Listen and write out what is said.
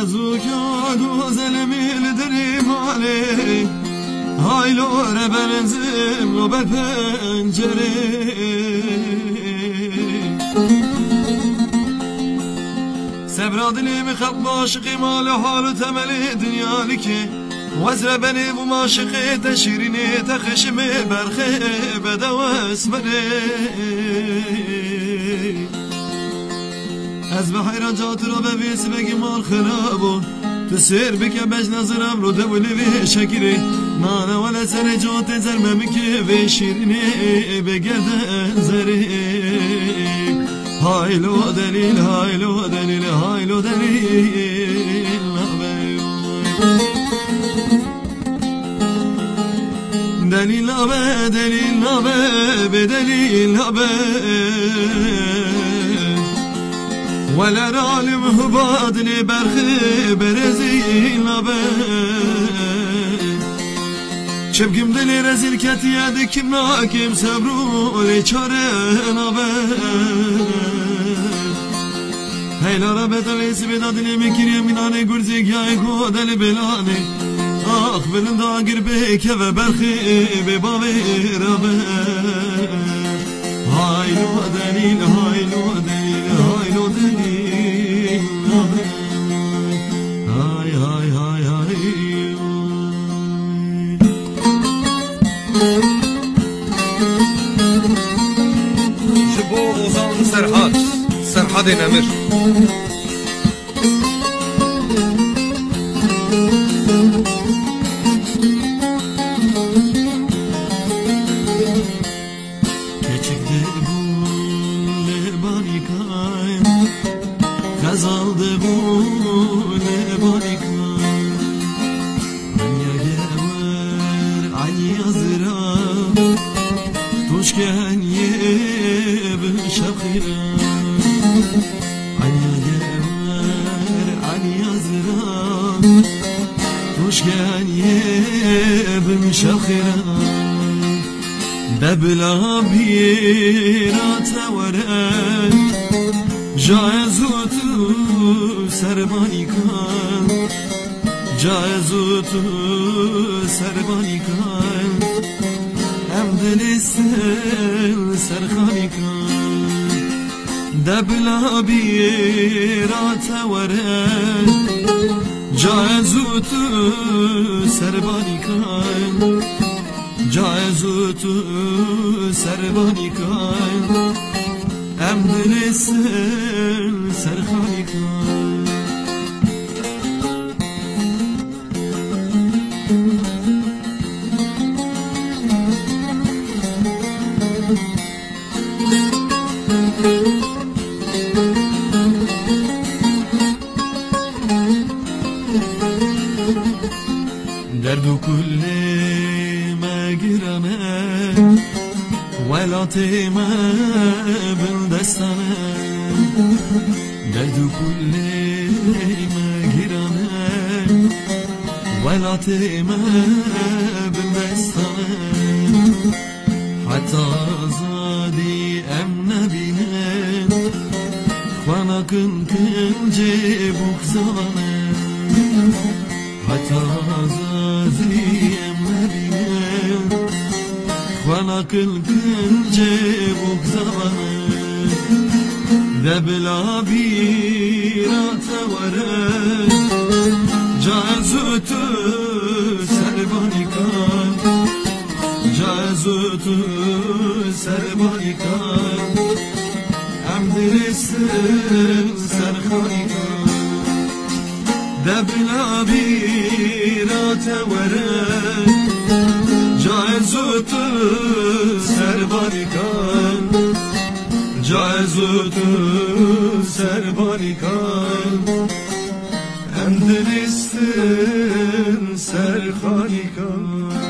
Ezuka güzel mildirim ali Haylore benzim o be pencere Sebra dilimi hep aşık imali halı temeli dünyali ki Vezre beni bu maşıkı teşirini tekşimi berhe bedava esmeri Ez به حیرانجات را به ویس بگی مال خرابون تو سیر بکه بج نظرم رو دولی وی شکری نانه ولی سر جات زرممی که وی شیرینی بگردن زری هایلو دلیل هایلو دلیل هایلو دلیل دلیل نبه دلیل نبه به دلیل نبه ولا رالم هبادني برخي برزيل نبه شبكم دلي رزيل كتيادي كم ناكم صبرو لي چاره نبه هيلا ربط الاسم دادني مكري مناني گرزيك ياي خودل بلاني آخ بلند آگر بك و برخي بباوي ربه هايلو دليل هايلو دليل هايلو دليل هاي هاي هاي هاي جبو غزان سرحاد نمر Kazaldı bu lebanika Dünya gever Ali yazıra Toşken yebin şakira Dünya gever Ali yazıra Toşken yebin şakira Debla bir atavaren Caezutu serbanikan Caezutu serbanikan Hem dilisel serhanikan Debla bir atavaren Caezutu serbanikan Caezutu serbanikan Hem dilisel serhanikan Derdu kulli ma girame ولا تيما بالدستانه دردو كل ما جيرانه ولا تيما بالدستانه حتى زادي امنا بينا خوانا كن جيبوك زانه حتى زادي امنا بينا وانا كل جيبوك زمانه دبلا بيرات ورد جازوتو سرباني كان جازوتو سرباني كان عمد رسل سرخاني كان دبلا بيرات ورد جازوتو سربانیکان جازوتو سربانیکان هم دلستن سرخانیکان